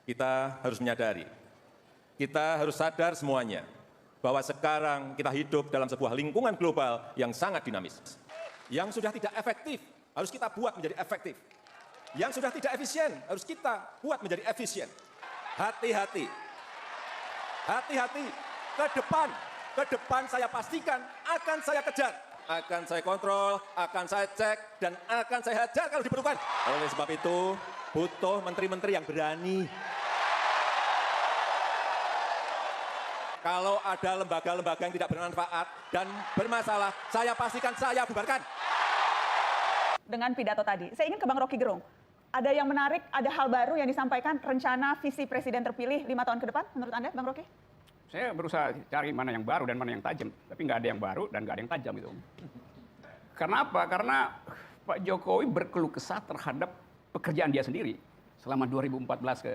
Kita harus menyadari, kita harus sadar semuanya bahwa sekarang kita hidup dalam sebuah lingkungan global yang sangat dinamis. Yang sudah tidak efektif harus kita buat menjadi efektif. Yang sudah tidak efisien harus kita buat menjadi efisien. Hati-hati, hati-hati, ke depan saya pastikan akan saya kejar, akan saya kontrol, akan saya cek, dan akan saya hajar kalau diperlukan. Oleh sebab itu, butuh menteri-menteri yang berani. Kalau ada lembaga-lembaga yang tidak bermanfaat dan bermasalah, saya pastikan saya bubarkan. Dengan pidato tadi, saya ingin ke Bang Rocky Gerung. Ada yang menarik, ada hal baru yang disampaikan, rencana visi presiden terpilih 5 tahun ke depan, menurut Anda, Bang Rocky? Saya berusaha cari mana yang baru dan mana yang tajam, tapi nggak ada yang baru dan nggak ada yang tajam itu. Karena apa? Karena Pak Jokowi berkeluh kesah terhadap pekerjaan dia sendiri selama 2014 ke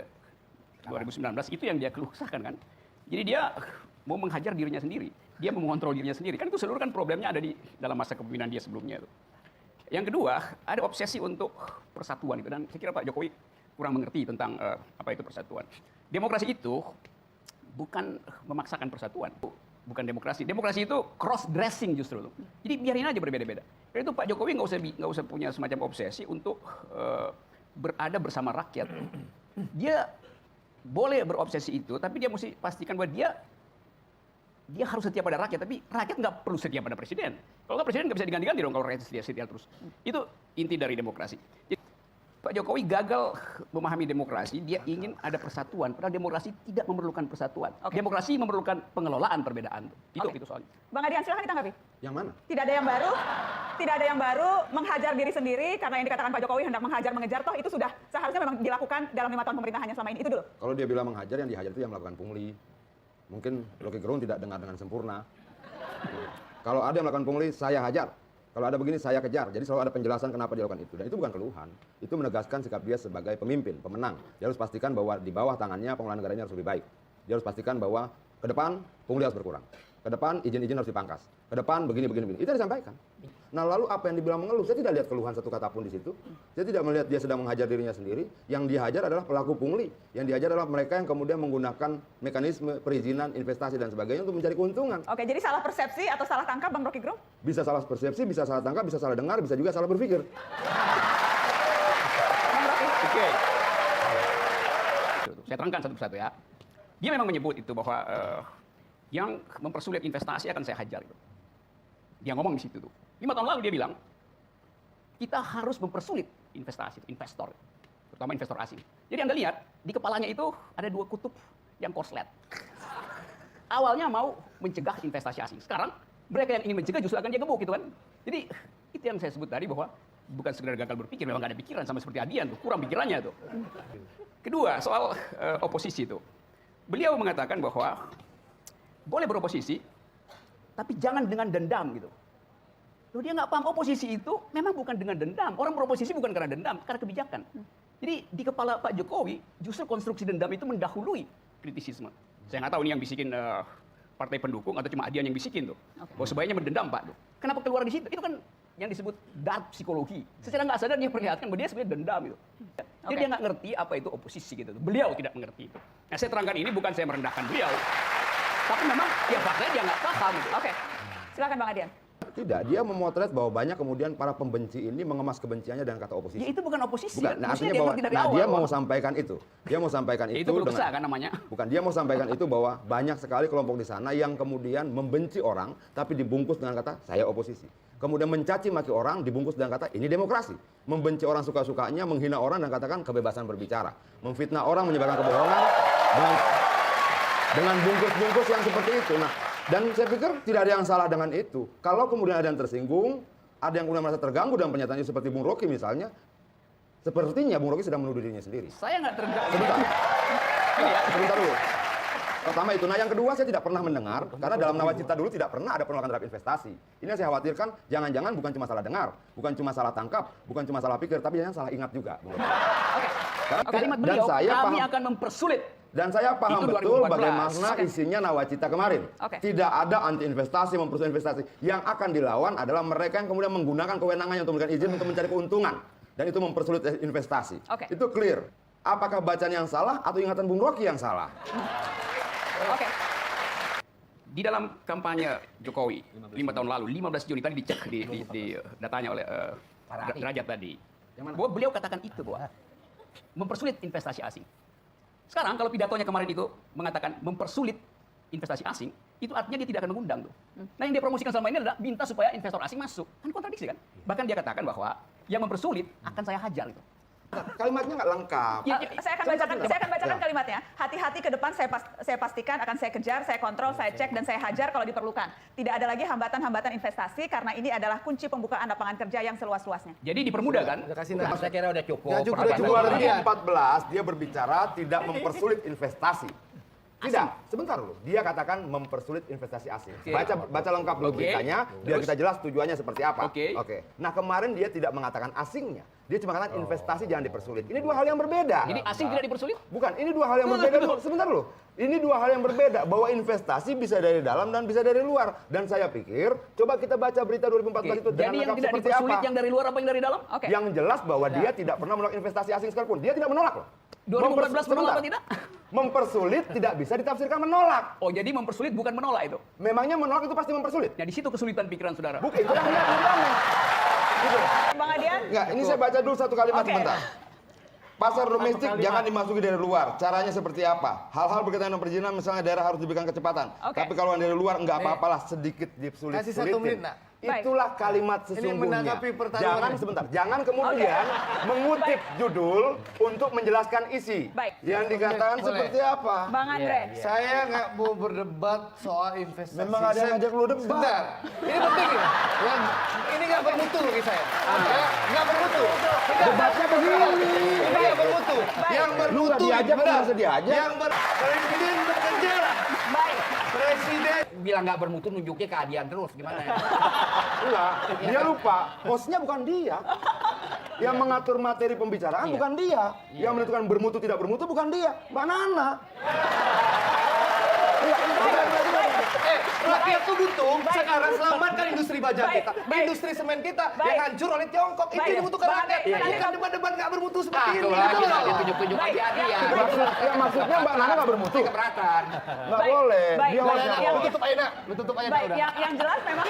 2019, itu yang dia keluh kesahkan kan. Jadi dia mau menghajar dirinya sendiri, dia mau mengontrol dirinya sendiri. Kan itu seluruh kan problemnya ada di dalam masa kepemimpinan dia sebelumnya itu. Yang kedua, ada obsesi untuk persatuan itu, dan saya kira Pak Jokowi kurang mengerti tentang apa itu persatuan. Demokrasi itu bukan memaksakan persatuan, bukan demokrasi. Demokrasi itu cross dressing justru. Jadi biarin aja berbeda-beda. Karena itu Pak Jokowi nggak usah punya semacam obsesi untuk berada bersama rakyat. Dia boleh berobsesi itu, tapi dia mesti pastikan bahwa dia harus setia pada rakyat, tapi rakyat nggak perlu setia pada presiden. Kalau nggak, presiden nggak bisa diganti-ganti dong kalau rakyat setia terus. Itu inti dari demokrasi. Jadi, Pak Jokowi gagal memahami demokrasi, dia ingin ada persatuan, padahal demokrasi tidak memerlukan persatuan. Okay. Demokrasi memerlukan pengelolaan perbedaan. Itu soalnya. Bang Adian, silahkan ditanggapi. Yang mana? Tidak ada yang baru, menghajar diri sendiri, karena yang dikatakan Pak Jokowi hendak menghajar, mengejar, toh itu sudah seharusnya memang dilakukan dalam 5 tahun pemerintahannya selama ini. Itu dulu. Kalau dia bilang menghajar, yang dihajar itu yang melakukan pungli. Mungkin Rocky Gerung tidak dengar dengan sempurna. Kalau ada yang melakukan pungli, saya hajar. Kalau ada begini, saya kejar. Jadi selalu ada penjelasan kenapa dia lakukan itu. Dan itu bukan keluhan. Itu menegaskan sikap dia sebagai pemimpin, pemenang. Dia harus pastikan bahwa di bawah tangannya pengelolaan negaranya harus lebih baik. Dia harus pastikan bahwa ke depan pungli harus berkurang. Ke depan izin-izin harus dipangkas. Ke depan begini. Itu yang disampaikan. Nah lalu apa yang dibilang mengeluh? Saya tidak lihat keluhan satu kata pun di situ. Saya tidak melihat dia sedang menghajar dirinya sendiri. Yang dihajar adalah pelaku pungli. Yang dihajar adalah mereka yang kemudian menggunakan mekanisme perizinan, investasi dan sebagainya untuk mencari keuntungan. Oke, jadi salah persepsi atau salah tangkap, Bang Rocky Gerung? Bisa salah persepsi, bisa salah tangkap, bisa salah dengar, bisa juga salah berpikir. Oke. Saya terangkan satu persatu ya. Dia memang menyebut itu bahwa yang mempersulit investasi akan saya hajar. Gitu. Dia ngomong di situ tuh. 5 tahun lalu dia bilang, kita harus mempersulit investasi, investor, terutama investor asing. Jadi Anda lihat, di kepalanya itu ada 2 kutub yang korslet. Awalnya mau mencegah investasi asing. Sekarang, mereka yang ingin mencegah justru akan dia gebuk gitu kan. Jadi, itu yang saya sebut tadi bahwa bukan sekedar gagal berpikir, memang nggak ada pikiran, sama seperti Adian tuh, kurang pikirannya tuh. Kedua, soal oposisi itu. Beliau mengatakan bahwa boleh beroposisi, tapi jangan dengan dendam gitu. Loh, dia nggak paham oposisi itu memang bukan dengan dendam. Orang beroposisi bukan karena dendam, karena kebijakan. Jadi di kepala Pak Jokowi justru konstruksi dendam itu mendahului kritisisme. Saya nggak tahu ini yang bisikin partai pendukung atau cuma Adian yang bisikin tuh. Bahwa sebaiknya mendendam Pak. Kenapa keluar di situ? Itu kan yang disebut dark psikologi. Secara nggak sadar dia perlihatkan bahwa dia sebenarnya dendam itu. Jadi dia nggak ngerti apa itu oposisi gitu. Beliau tidak mengerti itu. Nah saya terangkan ini bukan saya merendahkan beliau, tapi memang ya faktanya dia nggak paham gitu. Oke, silakan Bang Adian. Tidak, dia memotret bahwa banyak kemudian para pembenci ini mengemas kebenciannya dengan kata oposisi. Ya itu bukan oposisi. Bukan, nah, artinya bahwa dia mau sampaikan itu. Dia mau sampaikan itu keluh kesah dengan, kan namanya. Bukan, dia mau sampaikan itu bahwa banyak sekali kelompok di sana yang kemudian membenci orang tapi dibungkus dengan kata saya oposisi. Kemudian mencaci maki orang dibungkus dengan kata ini demokrasi. Membenci orang suka-sukanya, menghina orang dan katakan kebebasan berbicara. Memfitnah orang, menyebarkan kebohongan dengan bungkus-bungkus yang seperti itu. Nah, dan saya pikir tidak ada yang salah dengan itu. Kalau kemudian ada yang tersinggung, ada yang kemudian merasa terganggu dalam pernyataannya seperti Bung Rocky misalnya, sepertinya Bung Rocky sedang menuduh dirinya sendiri. Saya nggak terganggu. Sebentar dulu. Pertama itu. Nah yang kedua saya tidak pernah mendengar, karena dalam nawacita dulu tidak pernah ada penolakan terhadap investasi. Ini yang saya khawatirkan, jangan-jangan bukan cuma salah dengar, bukan cuma salah tangkap, bukan cuma salah pikir, tapi jangan salah ingat juga. Kalimat beliau, kami akan mempersulit. Dan saya paham betul bagaimana isinya nawacita kemarin. Tidak ada anti investasi, mempersulit investasi. Yang akan dilawan adalah mereka yang kemudian menggunakan kewenangannya untuk memberikan izin untuk mencari keuntungan. Dan itu mempersulit investasi. Itu clear. Apakah bacaan yang salah atau ingatan Bung Rocky yang salah? Oke. Di dalam kampanye Jokowi 5 tahun lalu, 15 Juni tadi dicek di datanya oleh Derajat tadi. Bahwa beliau katakan itu bahwa mempersulit investasi asing. Sekarang kalau pidatonya kemarin itu mengatakan mempersulit investasi asing, itu artinya dia tidak akan mengundang tuh. Nah yang dia promosikan selama ini adalah minta supaya investor asing masuk. Kan kontradiksi kan? Bahkan dia katakan bahwa yang mempersulit akan saya hajar gitu. Kalimatnya nggak lengkap. Saya akan bacakan kalimatnya. Hati-hati ke depan, saya pastikan akan saya kejar, saya kontrol, saya cek, dan saya hajar kalau diperlukan. Tidak ada lagi hambatan-hambatan investasi karena ini adalah kunci pembukaan lapangan kerja yang seluas-luasnya. Jadi dipermudah kan? Saya kira udah cukup. Ya, cukup. 2014 dia berbicara tidak mempersulit investasi. Tidak, sebentar loh. Dia katakan mempersulit investasi asing. Baca lengkap dulu beritanya, biar kita jelas tujuannya seperti apa. Oke. Nah kemarin dia tidak mengatakan asingnya. Dia cuma katakan investasi jangan dipersulit. Ini dua hal yang berbeda. Jadi asing tidak dipersulit? Bukan, ini dua hal yang berbeda. Sebentar loh. Ini dua hal yang berbeda. Bahwa investasi bisa dari dalam dan bisa dari luar. Dan saya pikir, coba kita baca berita 2014 itu dengan Jadi yang lengkap tidak seperti dipersulit apa. yang dari luar apa yang dari dalam? Oke. Yang jelas bahwa dia tidak pernah menolak investasi asing sekalipun. Dia tidak menolak loh. 2014 menolak apa tidak? Mempersulit tidak bisa ditafsirkan menolak. Oh jadi mempersulit bukan menolak itu? Memangnya menolak itu pasti mempersulit? Ya di situ kesulitan pikiran saudara. Bukan, itu yang gitu. Bang Adian? Enggak, ini saya baca dulu satu kalimat Oke. sebentar. Pasar domestik jangan dimasuki dari luar. Caranya seperti apa? Hal-hal berkaitan dengan perizinan misalnya daerah harus diberikan kecepatan. Oke. Tapi kalau yang dari luar enggak apa-apalah sedikit disulit-sulitin. Kasih 1 menit, nak. Baik. Itulah kalimat sesungguhnya. menanggapi pertarungan. Jangan sebentar, jangan kemudian mengutip judul untuk menjelaskan isi. Baik. Yang dikatakan Boleh. seperti apa? Bang Andre? Saya nggak mau berdebat soal investasi. Memang ada yang ngajak lu debat. Sebentar. Ini penting ya. Ini nggak bermutu bagi saya. Ya, nggak bermutu. Debatnya begini. Ini nggak bermutu. Yang Lu bermutu nggak diajak, benar. masa diajak? Presiden bekerja. Baik. Presiden Bilang nggak bermutu nunjuknya keadilan terus gimana ya? Enggak, dia lupa. Hostnya bukan dia. Yang mengatur materi pembicaraan bukan dia. Yang menentukan bermutu tidak bermutu bukan dia. Mbak Nana. rakyat tuh butuh sekarang selamatkan industri baja kita, industri semen kita yang hancur oleh Tiongkok. Itu yang dibutuhkan rakyat. Bukan debat-debat nggak bermutu seperti ini. Lagi ditunjuk-tunjuk aja dia. Maksudnya Mbak Nana nggak bermutu. Keberatan. Nggak boleh. Baik, Dia baik. hostnya. Yang- Lu tutup aja, nak. Lu tutup aja, nak, Baik, udah. yang jelas memang